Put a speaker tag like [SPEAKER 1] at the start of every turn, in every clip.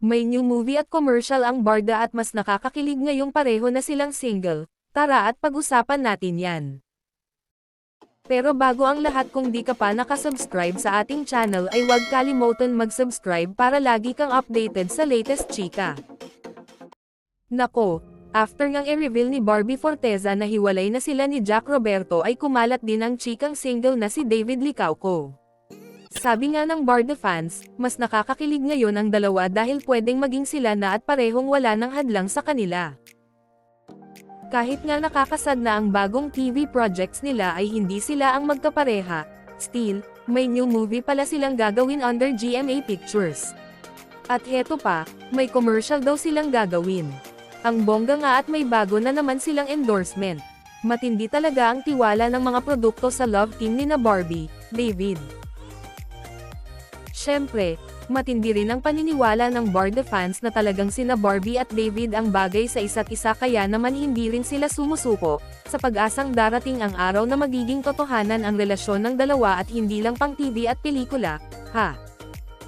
[SPEAKER 1] May new movie at commercial ang Barda at mas nakakakilig ngayong pareho na silang single. Tara at pag-usapan natin yan. Pero bago ang lahat, kung di ka pa nakasubscribe sa ating channel ay huwag kalimutan mag-subscribe para lagi kang updated sa latest chika. Nako, after ngang i-reveal ni Barbie Forteza na hiwalay na sila ni Jack Roberto ay kumalat din ang chikang single na si David Licauco. Sabi nga ng Barda fans, mas nakakakilig ngayon ang dalawa dahil pwedeng maging sila na at parehong wala ng hadlang sa kanila. Kahit nga nakakasad na ang bagong TV projects nila ay hindi sila ang magkapareha, still, may new movie pala silang gagawin under GMA Pictures. At heto pa, may commercial daw silang gagawin. Ang bongga nga at may bago na naman silang endorsement. Matindi talaga ang tiwala ng mga produkto sa love team ni na Barbie, David. Siyempre, matindi rin ang paniniwala ng Barda fans na talagang sina Barbie at David ang bagay sa isa't isa, kaya naman hindi rin sila sumusuko, sa pag-asang darating ang araw na magiging totohanan ang relasyon ng dalawa at hindi lang pang TV at pelikula, ha?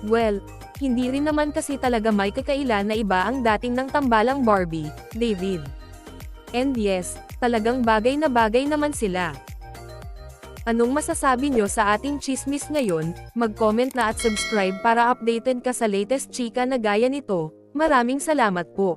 [SPEAKER 1] Well, hindi rin naman kasi talaga may kakaila na iba ang dating ng tambalang Barbie, David. And yes, talagang bagay na bagay naman sila. Anong masasabi nyo sa ating chismis ngayon? Mag-comment na at subscribe para updated ka sa latest chika na gaya nito. Maraming salamat po.